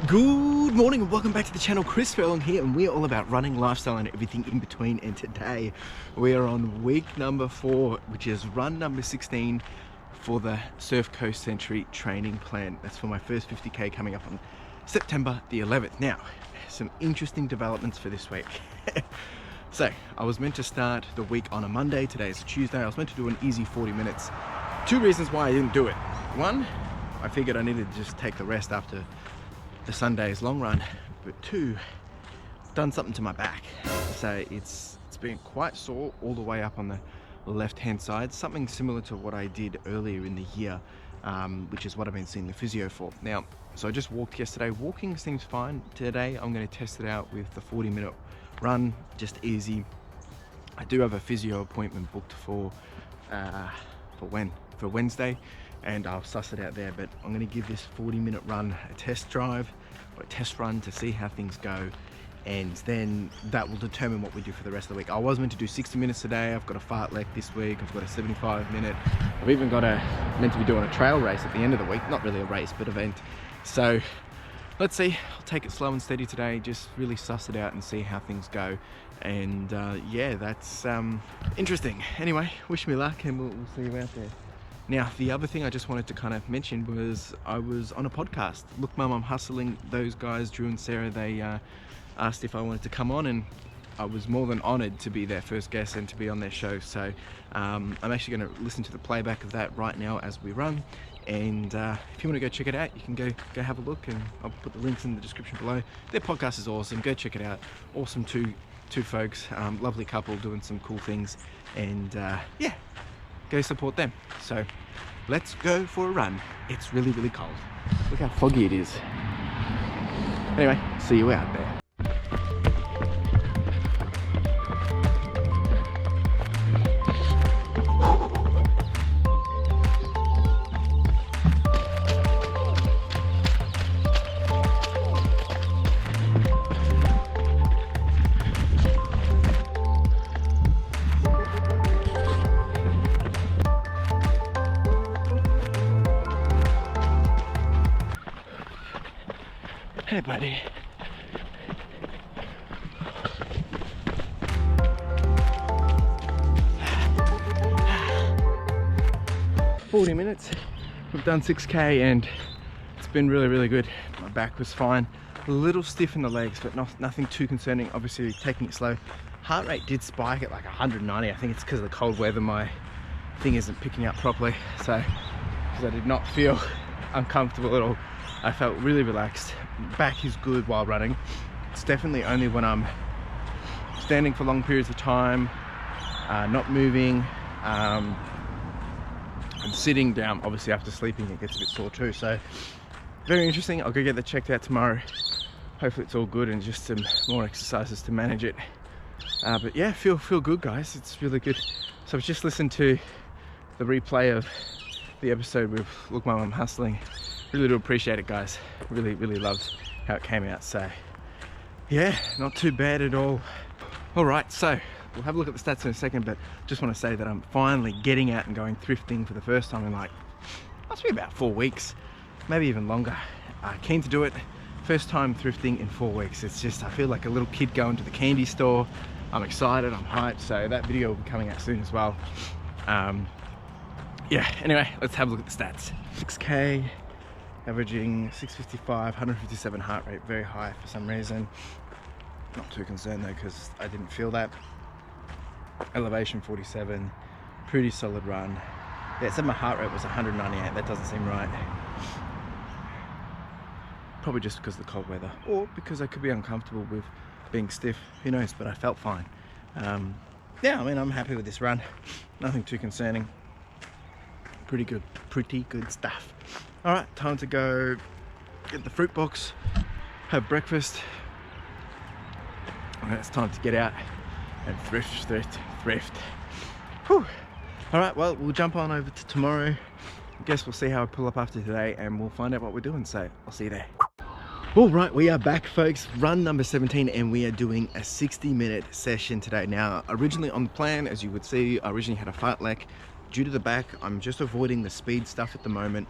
Good morning and welcome back to the channel. CLFurlong here, and we're all about running, lifestyle and everything in between. And today we are on week number 4, which is run number 16 for the Surf Coast Century training plan. That's for my first 50k coming up on September the 11th. Now, some interesting developments for this week. So I was meant to start the week on a Monday. Today is a Tuesday. I was meant to do an easy 40 minutes. 2 reasons why I didn't do it. One, I figured I needed to just take the rest after the Sunday's long run, but 2, it's done something to my back. So it's been quite sore all the way up on the left hand side, something similar to what I did earlier in the year, which is what I've been seeing the physio for. Now, so I just walked yesterday. Walking seems fine. Today I'm going to test it out with the 40-minute run, just easy. I do have a physio appointment booked for Wednesday, and I'll suss it out there, but I'm going to give this 40-minute run a test drive or a test run to see how things go, and then that will determine what we do for the rest of the week. I was meant to do 60 minutes today. I've got a fartlek this week. I've got a 75-minute. I've even got meant to be doing a trail race at the end of the week. Not really a race, but event. So let's see. I'll take it slow and steady today, just really suss it out and see how things go. And yeah, that's interesting. Anyway, wish me luck, and we'll see you out there. Now, the other thing I just wanted to kind of mention was I was on a podcast. Look Mum, I'm Hustling. Those guys, Drew and Sarah, they asked if I wanted to come on, and I was more than honored to be their first guest and to be on their show. So I'm actually going to listen to the playback of that right now as we run. And if you want to go check it out, you can go have a look, and I'll put the links in the description below. Their podcast is awesome. Go check it out. Awesome two folks, lovely couple doing some cool things, and yeah, go support them. So let's go for a run. It's really, really cold. Look how foggy it is. Anyway, see you out there. Hey buddy. "40 minutes, we've done 6k, and it's been really, really good. My back was fine, a little stiff in the legs, but nothing too concerning. Obviously taking it slow. Heart rate did spike at like 190. I think it's because of the cold weather. My thing isn't picking up properly, so because I did not feel uncomfortable at all. I felt really relaxed. Back is good while running. It's definitely only when I'm standing for long periods of time, not moving, and sitting down, obviously after sleeping, it gets a bit sore too. So very interesting. I'll go get that checked out tomorrow. Hopefully it's all good, and just some more exercises to manage it. But yeah, feel good, guys. It's really good. So I've just listened to the replay of the episode with Look Mum, I'm Hustling. Really do appreciate it, guys. Really, really loved how it came out. So yeah, not too bad at all. All right, so we'll have a look at the stats in a second, but just want to say that I'm finally getting out and going thrifting for the first time in like, must be about 4 weeks, maybe even longer. Keen to do it. First time thrifting in 4 weeks. It's just, I feel like a little kid going to the candy store. I'm excited, I'm hyped. So that video will be coming out soon as well. Yeah, anyway, let's have a look at the stats. 6k, averaging 655, 157 heart rate, very high for some reason. Not too concerned though, because I didn't feel that. Elevation 47, pretty solid run. Yeah, it said my heart rate was 198, that doesn't seem right. Probably just because of the cold weather, or because I could be uncomfortable with being stiff, who knows, but I felt fine. Yeah, I mean, I'm happy with this run. Nothing too concerning. Pretty good stuff. All right, time to go get the fruit box, have breakfast. And it's time to get out and thrift. Whew. All right, well, we'll jump on over to tomorrow. I guess we'll see how I pull up after today, and we'll find out what we're doing. So I'll see you there. All right, we are back, folks. Run number 17, and we are doing a 60-minute session today. Now, originally on the plan, as you would see, I originally had a fartlek. Due to the back, I'm just avoiding the speed stuff at the moment.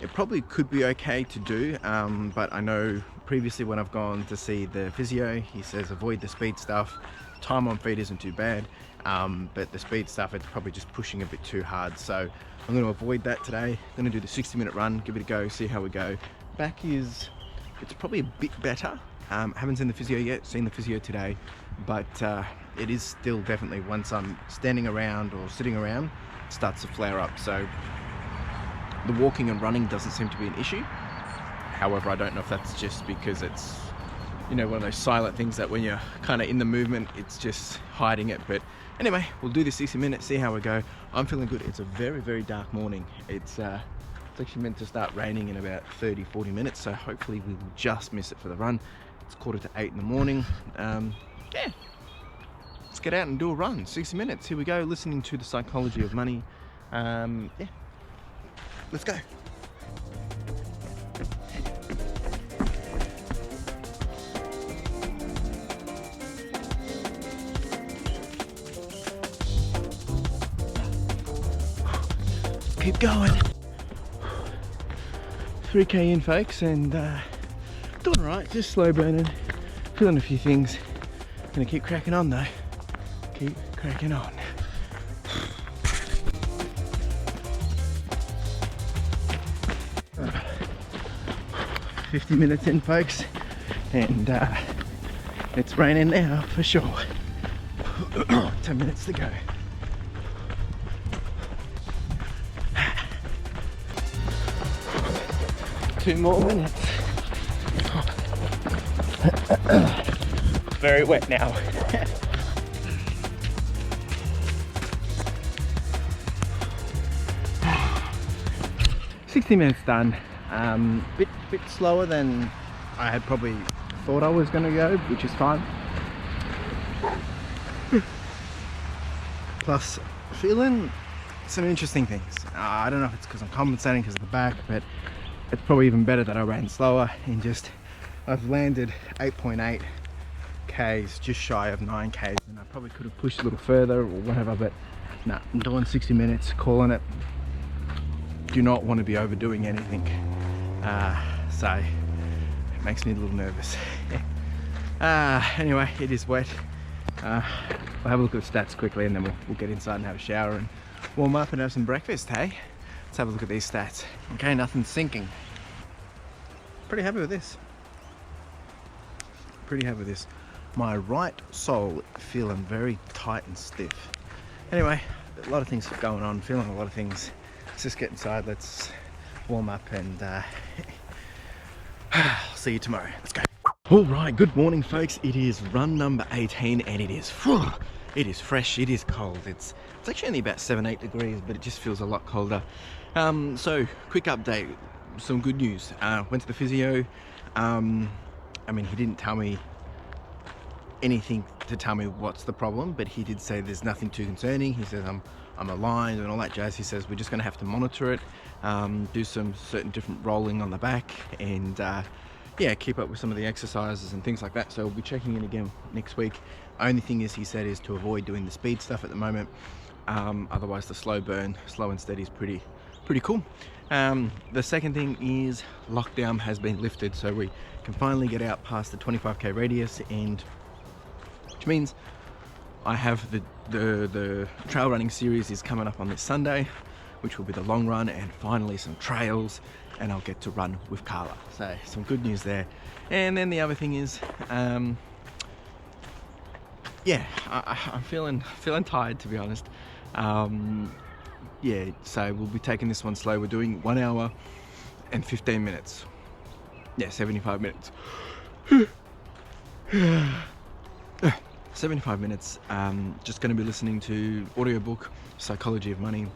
It probably could be okay to do, but I know Previously when I've gone to see the physio, he says avoid the speed stuff. Time on feet isn't too bad, but the speed stuff, it's probably just pushing a bit too hard. So I'm going to avoid that today. I'm going to do the 60-minute run, give it a go, see how we go. Back is, it's probably a bit better. Haven't seen the physio yet, seen the physio today, but it is still definitely, once I'm standing around or sitting around, it starts to flare up. So the walking and running doesn't seem to be an issue. However, I don't know if that's just because it's, you know, one of those silent things that when you're kind of in the movement, it's just hiding it. But anyway, we'll do the 60 minutes, see how we go. I'm feeling good. It's a very, very dark morning. It's actually meant to start raining in about 30-40 minutes, so hopefully we will just miss it for the run. It's 7:45 in the morning. Yeah, let's get out and do a run. 60 minutes, here we go, listening to the psychology of money. Yeah, let's go. Keep going. 3k in, folks, and doing alright, just slow burning, feeling a few things. Gonna keep cracking on though. Keep cracking on. Uh, 50 minutes in, folks, and it's raining now for sure. 10 minutes to go. 2 more minutes. Very wet now. 60 minutes done. Bit slower than I had probably thought I was going to go, which is fine. Plus, feeling some interesting things. I don't know if it's because I'm compensating because of the back, but it's probably even better that I ran slower and just, I've landed 8.8 Ks, just shy of 9 Ks, and I probably could have pushed a little further or whatever, but nah, I'm doing 60 minutes, calling it. Do not want to be overdoing anything, so it makes me a little nervous. Anyway, it is wet. We'll have a look at the stats quickly, and then we'll get inside and have a shower and warm up and have some breakfast, hey? Let's have a look at these stats. Okay, nothing's sinking. Pretty happy with this. Pretty happy with this. My right sole feeling very tight and stiff. Anyway, a lot of things going on, feeling a lot of things. Let's just get inside, let's warm up, and I'll see you tomorrow. Let's go. All right, good morning, folks. It is run number 18, and it is fresh, it is cold. It's actually only about 7-8 degrees, but it just feels a lot colder. So quick update, some good news. Went to the physio. I mean, he didn't tell me anything to tell me what's the problem, but he did say there's nothing too concerning. He says I'm aligned and all that jazz. He says we're just going to have to monitor it, do some certain different rolling on the back, and yeah, keep up with some of the exercises and things like that. So we'll be checking in again next week. Only thing is, he said, is to avoid doing the speed stuff at the moment. Otherwise the slow burn, slow and steady is pretty cool. The second thing is lockdown has been lifted, so we can finally get out past the 25k radius, and which means I have the trail running series is coming up on this Sunday, which will be the long run, and finally some trails, and I'll get to run with Carla. So some good news there. And then the other thing is, yeah, I'm feeling tired, to be honest. Yeah, so we'll be taking this one slow. We're doing 1 hour and 15 minutes. Yeah, 75 minutes. 75 minutes. Just going to be listening to Audiobook, Psychology of Money.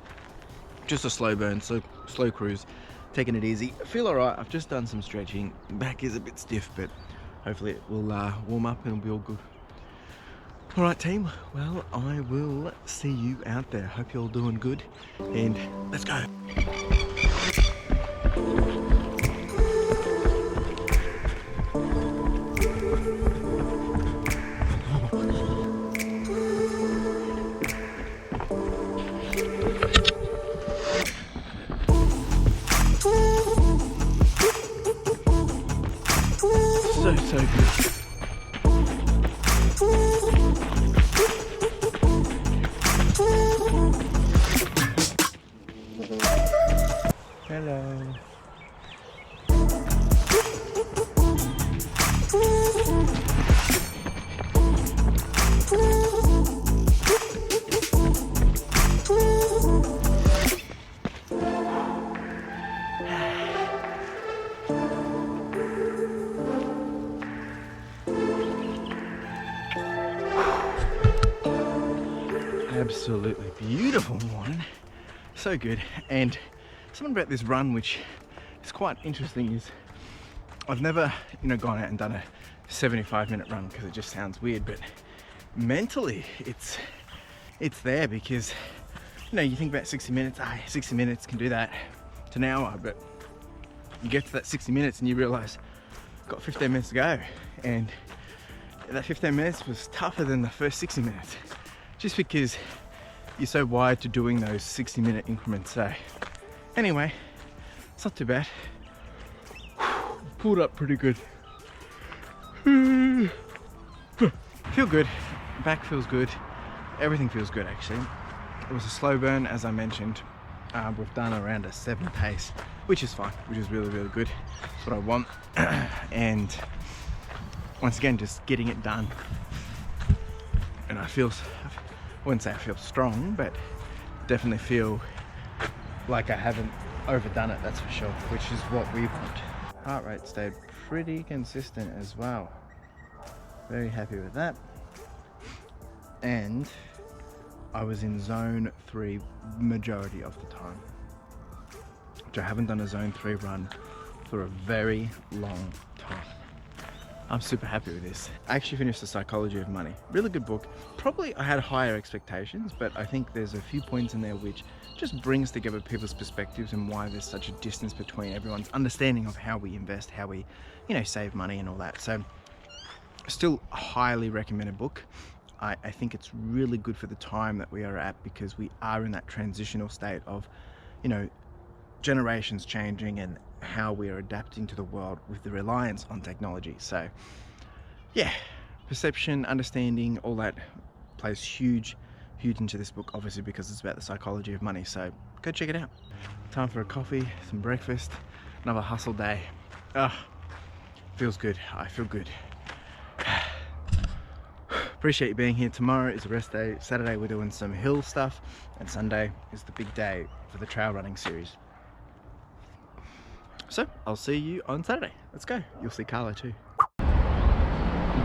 Just a slow burn, slow cruise, taking it easy. I feel alright. I've just done some stretching. Back is a bit stiff, but hopefully it will warm up and it'll be all good. Alright, team, well, I will see you out there. Hope you're all doing good, and let's go. so good. Hello. Absolutely beautiful morning, so good. And something about this run which is quite interesting is I've never, you know, gone out and done a 75-minute run because it just sounds weird, but mentally it's there because, you know, you think about 60 minutes, 60 minutes can do that to an hour, but you get to that 60 minutes and you realize I've got 15 minutes to go, and that 15 minutes was tougher than the first 60 minutes. Just because you're so wired to doing those 60-minute increments. So anyway, it's not too bad. Pulled up pretty good. Feel good. Back feels good. Everything feels good actually. It was a slow burn, as I mentioned. We've done around a 7 pace, which is fine, which is really, really good. That's what I want. And once again, just getting it done. And I wouldn't say I feel strong, but definitely feel like I haven't overdone it, that's for sure, which is what we want. Heart rate stayed pretty consistent as well. Very happy with that. And I was in zone 3 majority of the time, which I haven't done a zone 3 run for a very long time. I'm super happy with this. I actually finished The Psychology of Money. Really good book. Probably I had higher expectations, but I think there's a few points in there which just brings together people's perspectives and why there's such a distance between everyone's understanding of how we invest, how we, you know, save money and all that. So still a highly recommended book. I think it's really good for the time that we are at, because we are in that transitional state of, you know, generations changing and how we are adapting to the world with the reliance on technology. So yeah, perception, understanding, all that plays huge into this book, obviously because it's about the psychology of money. So go check it out. Time for a coffee, some breakfast, another hustle day. Feels good. I feel good. Appreciate you being here. Tomorrow is a rest day. Saturday we're doing some hill stuff, and Sunday is the big day for the trail running series. So I'll see you on Saturday. Let's go. You'll see Carla too.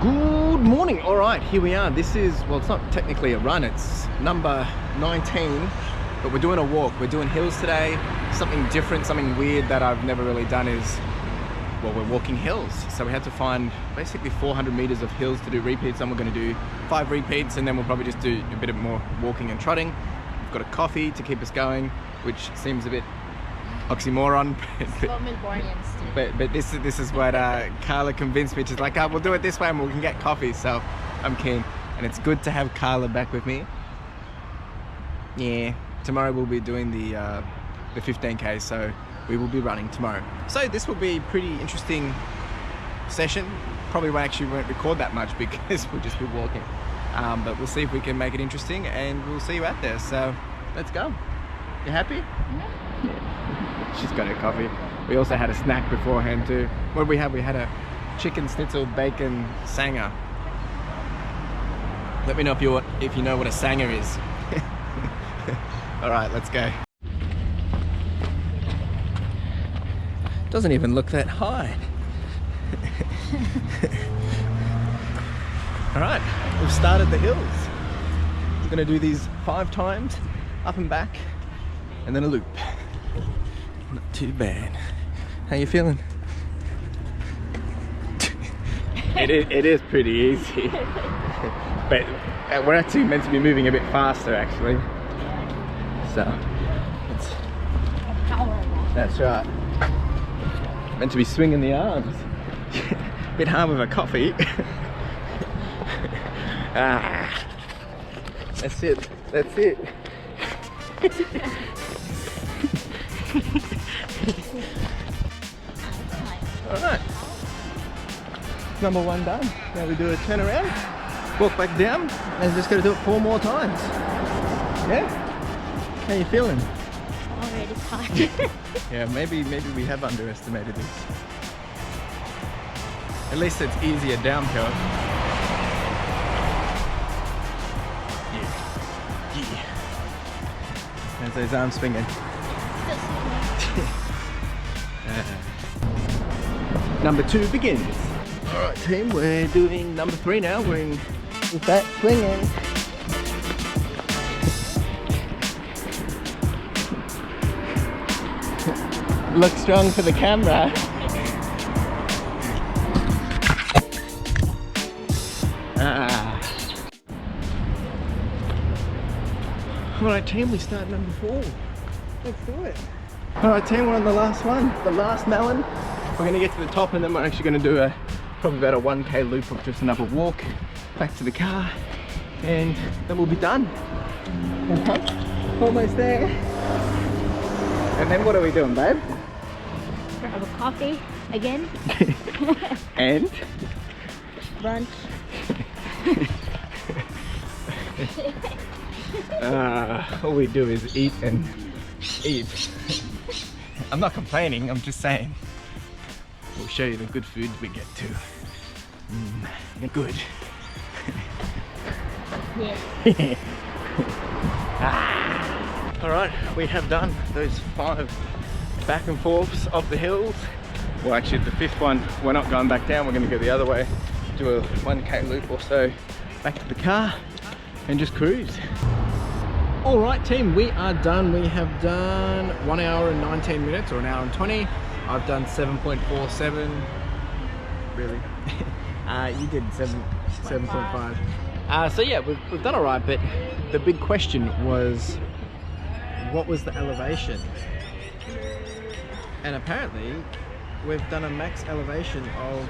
Good morning. All right, here we are. This is, well, it's not technically a run, it's number 19, but we're doing a walk. We're doing hills today. Something different, something weird that I've never really done is, well, we're walking hills. So we had to find basically 400 meters of hills to do repeats, and we're going to do 5 repeats, and then we'll probably just do a bit of more walking and trotting. We've got a coffee to keep us going, which seems a bit oxymoron, but this is what Carla convinced me to, like, we'll do it this way and we can get coffee. So I'm keen, and it's good to have Carla back with me. Yeah, tomorrow we'll be doing the 15k, so we will be running tomorrow. So this will be a pretty interesting session. Probably won't record that much because we'll just be walking, but we'll see if we can make it interesting, and we'll see you out there. So let's go. You happy? Yeah. She's got her coffee. We also had a snack beforehand too. What did we have? We had a chicken schnitzel bacon sanger. Let me know if you know what a sanger is. All right, let's go. Doesn't even look that high. All right, we've started the hills. We're gonna do these 5 times, up and back, and then a loop. Not too bad. How you feeling? It is pretty easy. But we're actually meant to be moving a bit faster actually. So that's right. Meant to be swinging the arms. Bit hard with a coffee. That's it. That's it. Alright. number 1 done. Now we do a turn around, walk back down, and just got to do it 4 more times. Yeah? How you feeling? Already tired. Yeah, maybe we have underestimated this. At least it's easier downhill. Yeah. How's those arms swinging? Number 2 begins. Alright team, we're doing number 3 now. We're in that swinging. Look strong for the camera. Alright team, we start number 4. Let's do it. Alright team, we're on the last one, the last melon. We're going to get to the top and then we're actually going to do probably about a 1k loop of just another walk back to the car, and then we'll be done. Almost there. And then what are we doing, babe? Have a coffee again. And? Lunch. All we do is eat and eat. I'm not complaining, I'm just saying. We'll show you the good food we get to. Good. Yeah. Alright, we have done those 5 back and forths of the hills. Well, actually the 5th one, we're not going back down, we're going to go the other way, do a 1k loop or so back to the car and just cruise. Alright team, we are done. We have done 1 hour and 19 minutes, or 1 hour and 20. I've done 7.47. Really? You did 7.5. So yeah, we've done alright, but the big question was, what was the elevation? And apparently we've done a max elevation of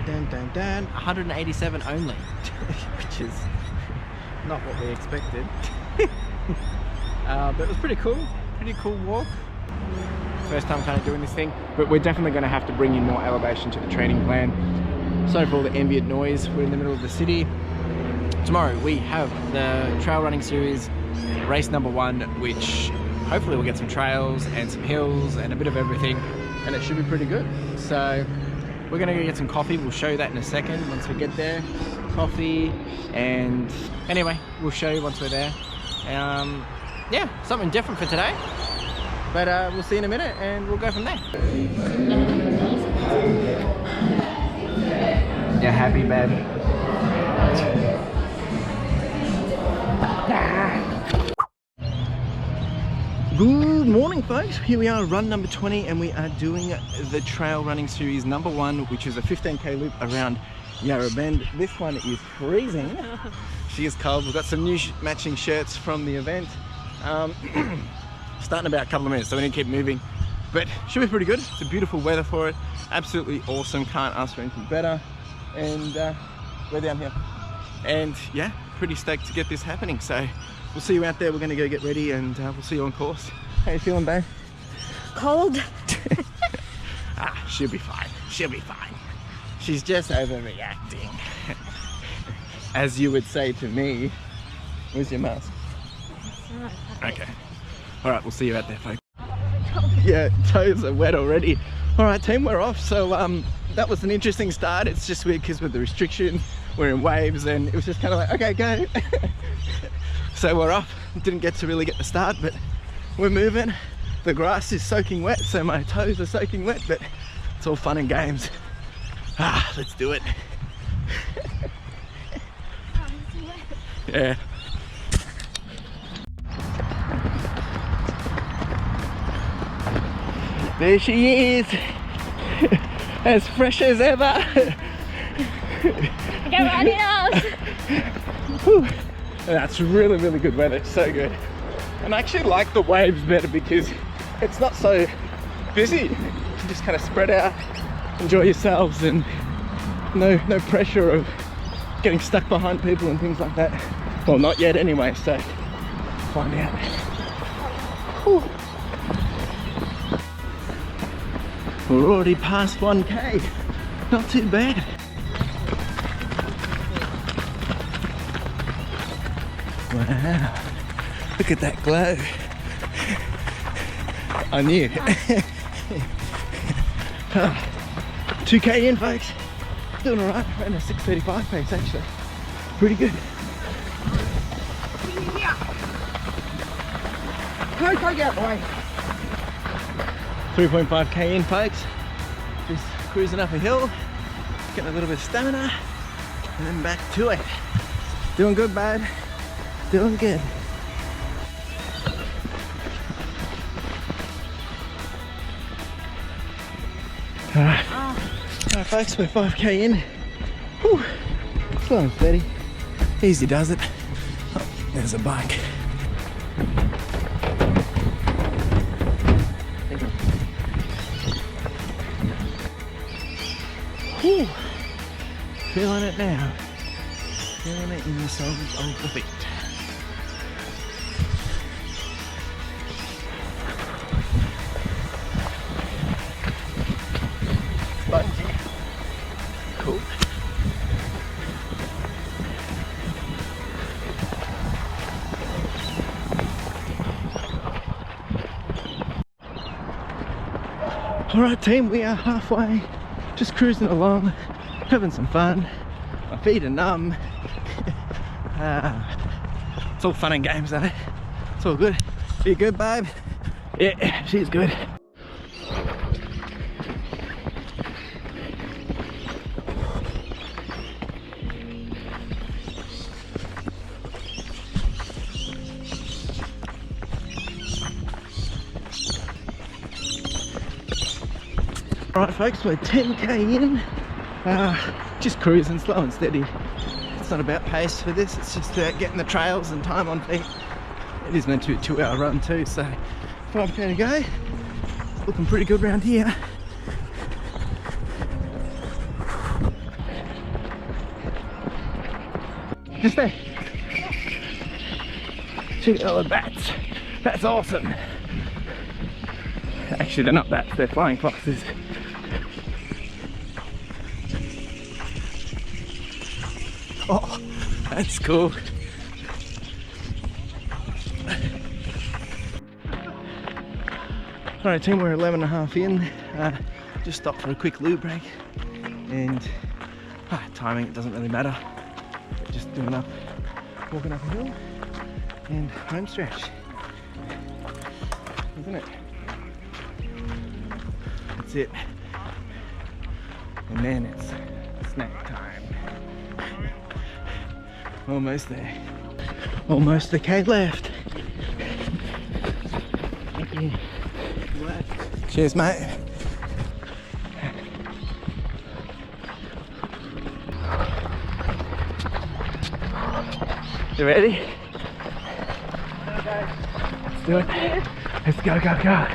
187 only, which is not what we expected. But it was pretty cool walk. First time kind of doing this thing, but we're definitely going to have to bring in more elevation to the training plan. Sorry for all the ambient noise, we're in the middle of the city. Tomorrow we have the trail running series, race number 1, which hopefully we'll get some trails and some hills and a bit of everything, and it should be pretty good. So we're gonna go get some coffee. We'll show you that in a second once we get there. Coffee, and anyway, we'll show you once we're there. Yeah, something different for today. But we'll see you in a minute and we'll go from there. You happy, babe? Good morning folks, here we are, run number 20, and we are doing the trail running series number 1, which is a 15k loop around Yarra Bend. This one is freezing. She is cold. We've got some new matching shirts from the event. Starting about a couple of minutes, so we need to keep moving, but should be pretty good. It's a beautiful weather for it, absolutely awesome, can't ask for anything better. And we're down here, and yeah, pretty stoked to get this happening. So we'll see you out there. We're going to go get ready, and we'll see you on course. How you feeling, babe? Cold. She'll be fine. She'll be fine. She's just overreacting. As you would say to me. Where's your mask? Okay. All right, we'll see you out there, folks. Yeah, toes are wet already. All right, team, we're off. So that was an interesting start. It's just weird because with the restriction, we're in waves, and it was just kind of like, okay, go. So we're off. Didn't get to really get the start, but we're moving. The grass is soaking wet, so my toes are soaking wet, but it's all fun and games. Let's do it. Yeah. There she is, as fresh as ever. Get ready now. That's really, really good weather. It's so good. And I actually like the waves better because it's not so busy. You can just kind of spread out, enjoy yourselves, and no pressure of getting stuck behind people and things like that. Well, not yet anyway, so find out. Whew. We're already past 1k. Not too bad. Wow. Look at that glow. I knew. 2k in, folks. Doing alright. Around a 6:35 pace actually. Pretty good. Go get out the way. 3.5k in, folks. Just cruising up a hill, getting a little bit of stamina, and then back to it. Doing good, babe. Doing good. Alright, folks, we're 5k in. Whew. Slow and steady. Easy does it. Oh, there's a bike. Whew. Feeling it now. Feeling it in the soles of the feet. Spongy. Cool. Alright team, we are halfway. Just cruising along, having some fun. My feet are numb. It's all fun and games though. It's all good. Are you good, babe? Yeah, she's good. Alright folks, we're 10k in, just cruising slow and steady. It's not about pace for this, it's just about getting the trails and time on feet. It is meant to be a 2-hour run too, so 5k to go. Looking pretty good around here. Just there. Check out all the bats. That's awesome. Actually, they're not bats, they're flying foxes. Oh, that's cool. Alright team, we're 11.5 in. Just stopped for a quick loo break. And timing, it doesn't really matter. Just doing up, walking up a hill and home stretch. Isn't it? That's it. And then it's snack time. Almost there. Almost a K left. Thank you. Cheers, mate. You ready? Let's do it. Let's go, go, go.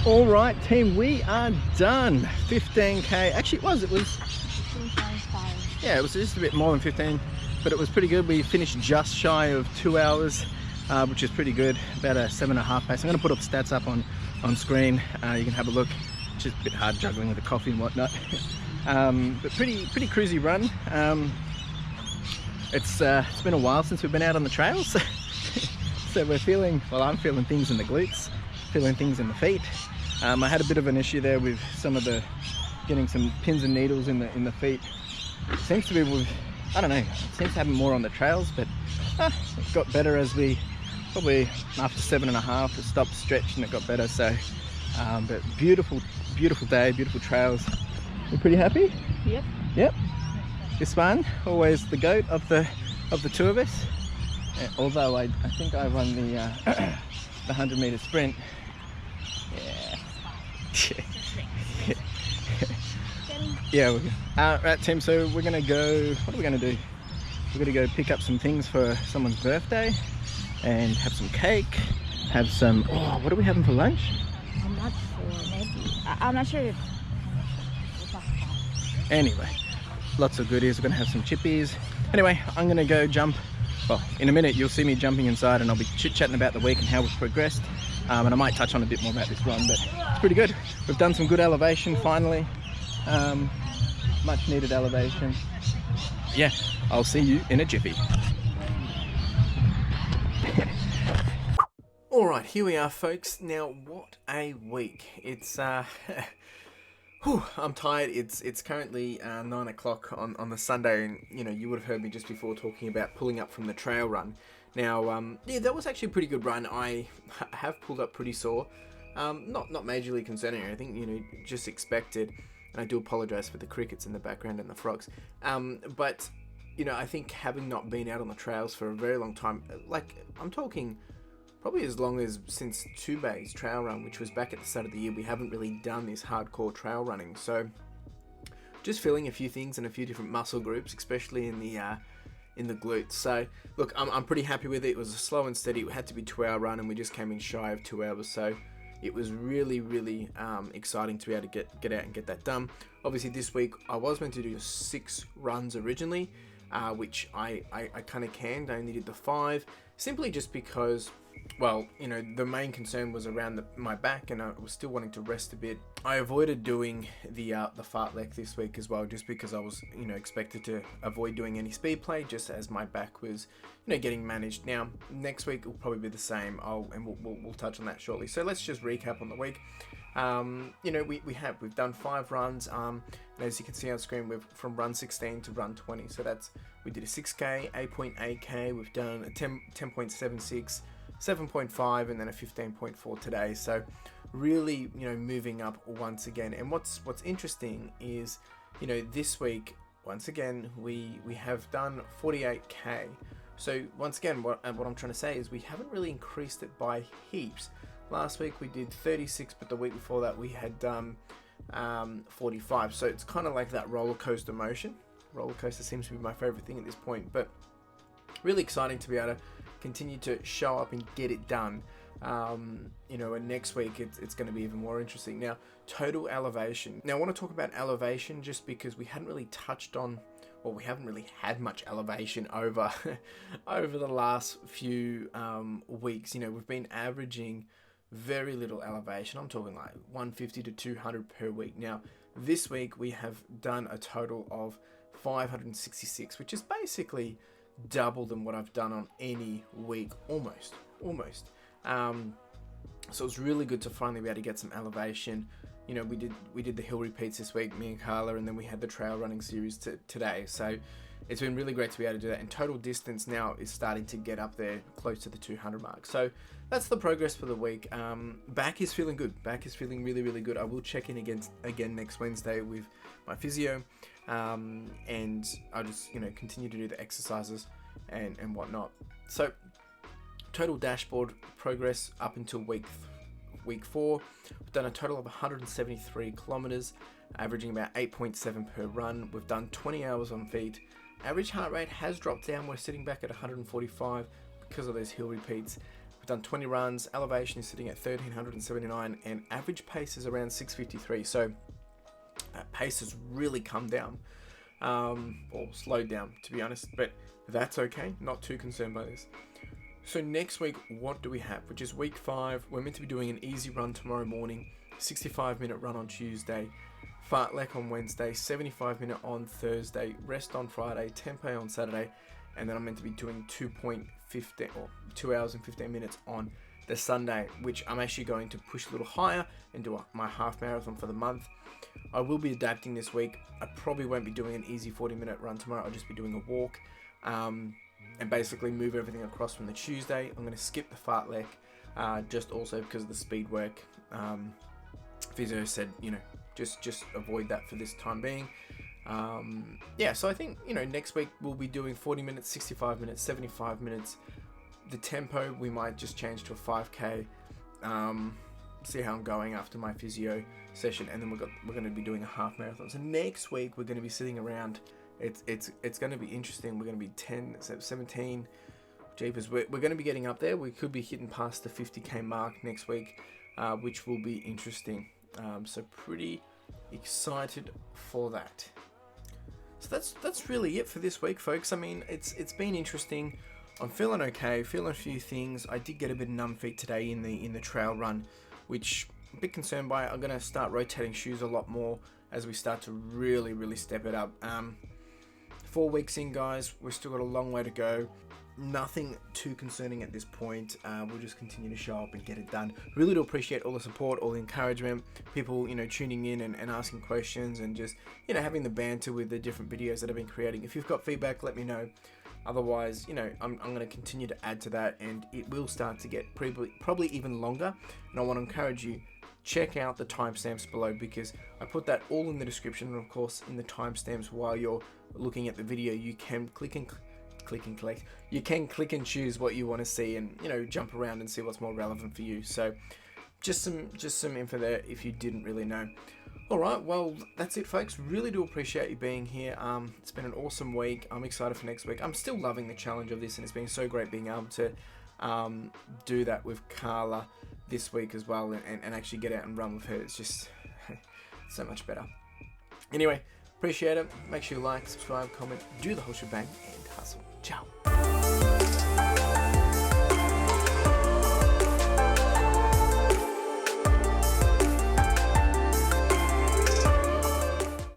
All right, team, we are done. 15k. Actually, it was. Yeah, it was just a bit more than 15, but it was pretty good. We finished just shy of 2 hours, which is pretty good. About a 7.5 pace. I'm going to put all the stats up on screen. You can have a look. It's just a bit hard juggling with the coffee and whatnot. But pretty cruisy run. It's been a while since we've been out on the trails, so we're feeling. Well, I'm feeling things in the glutes, feeling things in the feet. I had a bit of an issue there with some of the getting some pins and needles in the feet. It seems to be with, I don't know, it seems to happen more on the trails, but it got better as we probably after 7.5 it stopped stretching, it got better. So but beautiful day, beautiful trails. You're pretty happy? Yep. This one, always the goat of the two of us. Although I think I won the 100-meter sprint. Yeah. Yeah, right, Tim, so we're gonna go, what are we gonna do? We're gonna go pick up some things for someone's birthday and have some cake, have some, oh, what are we having for lunch? I'm not sure. Maybe. I'm not sure. We'll talk about it. Anyway, lots of goodies. We're gonna have some chippies. Anyway, I'm gonna go jump. Well, in a minute you'll see me jumping inside and I'll be chit-chatting about the week and how we've progressed. And I might touch on a bit more about this run, but it's pretty good. We've done some good elevation finally. Much needed elevation. Yeah, I'll see you in a jiffy. Alright, here we are, folks. Now, what a week. It's, whew, I'm tired. It's currently 9 o'clock on the Sunday, and, you know, you would have heard me just before talking about pulling up from the trail run. Now, yeah, that was actually a pretty good run. I have pulled up pretty sore. Not majorly concerning or anything, you know, just expected. And I do apologise for the crickets in the background and the frogs. But, you know, I think having not been out on the trails for a very long time, like, I'm talking probably as long as since Tubay's trail run, which was back at the start of the year, we haven't really done this hardcore trail running. So, just feeling a few things and a few different muscle groups, especially in the glutes. So, look, I'm pretty happy with it. It was a slow and steady. It had to be a 2-hour run, and we just came in shy of 2 hours. So, it was really, really exciting to be able to get out and get that done. Obviously, this week I was meant to do 6 runs originally, which I kind of canned. I only did the 5, simply just because, well, you know, the main concern was around my back, and I was still wanting to rest a bit. I avoided doing the fartlek this week as well, just because I was, you know, expected to avoid doing any speed play, just as my back was, you know, getting managed. Now, next week will probably be the same. We'll touch on that shortly. So let's just recap on the week. You know, we've done 5 runs. And as you can see on screen, we've from run 16 to run 20. So we did a 6k, 8.8k. We've done a 10.76. 7.5 and then a 15.4 today. So really, you know, moving up once again. And what's interesting is, you know, this week once again we have done 48k. So once again, what I'm trying to say is we haven't really increased it by heaps. Last week we did 36, but the week before that we had done 45. So it's kind of like that roller coaster motion. Roller coaster seems to be my favorite thing at this point, but really exciting to be able to continue to show up and get it done. You know, and next week it's going to be even more interesting. Now, total elevation. Now, I want to talk about elevation just because we hadn't really touched on, or we haven't really had much elevation over the last few weeks. You know, we've been averaging very little elevation. I'm talking like 150 to 200 per week. Now, this week we have done a total of 566, which is basically double than what I've done on any week, almost. So it's really good to finally be able to get some elevation. You know, we did the hill repeats this week, me and Carla, and then we had the trail running series today. So it's been really great to be able to do that. And total distance now is starting to get up there close to the 200 mark. So that's the progress for the week. Back is feeling good. Back is feeling really, really good. I will check in again next Wednesday with my physio. And I'll just, you know, continue to do the exercises and whatnot. So total dashboard progress up until week 4. We've done a total of 173 kilometers, averaging about 8.7 per run. We've done 20 hours on feet. Average heart rate has dropped down. We're sitting back at 145 because of those hill repeats. We've done 20 runs. Elevation is sitting at 1379, and average pace is around 653. So pace has really come down, or slowed down, to be honest, but that's okay. Not too concerned by this. So next week, what do we have? Which is week 5. We're meant to be doing an easy run tomorrow morning, 65-minute run on Tuesday, fartlek on Wednesday, 75-minute on Thursday, rest on Friday, tempo on Saturday, and then I'm meant to be doing 2 hours and 15 minutes on the Sunday, which I'm actually going to push a little higher and do my half marathon for the month. I will be adapting this week. I probably won't be doing an easy 40-minute run tomorrow. I'll just be doing a walk, and basically move everything across from the Tuesday. I'm going to skip the fartlek, just also because of the speed work. Physio said, you know, just avoid that for this time being. Yeah, so I think, you know, next week we'll be doing 40 minutes, 65 minutes, 75 minutes. The tempo we might just change to a 5k. see how I'm going after my physio session, and then we're going to be doing a half marathon. So next week we're going to be sitting around. It's going to be interesting. We're going to be 17. Jeepers, we're going to be getting up there. We could be hitting past the 50k mark next week, which will be interesting. So pretty excited for that. So that's really it for this week, folks. I mean, it's been interesting. I'm feeling okay, feeling a few things. I did get a bit of numb feet today in the trail run, which I'm a bit concerned by. I'm going to start rotating shoes a lot more as we start to really step it up. 4 weeks in, guys. We've still got a long way to go. Nothing too concerning at this point. We'll just continue to show up and get it done. Really do appreciate all the support, all the encouragement, people, tuning in and asking questions, and just, having the banter with the different videos that I've been creating. If you've got feedback, let me know. Otherwise, I'm going to continue to add to that, and it will start to get probably even longer. And I want to encourage you, check out the timestamps below, because I put that all in the description, and of course in the timestamps while you're looking at the video, you can click and collect. You can click and choose what you want to see, and jump around and see what's more relevant for you. So just some info there if you didn't really know. Alright, well, that's it, folks. Really do appreciate you being here. It's been an awesome week. I'm excited for next week. I'm still loving the challenge of this, and it's been so great being able to do that with Carla this week as well, and actually get out and run with her. It's just so much better. Anyway, appreciate it. Make sure you like, subscribe, comment, do the whole shebang, and hustle. Ciao.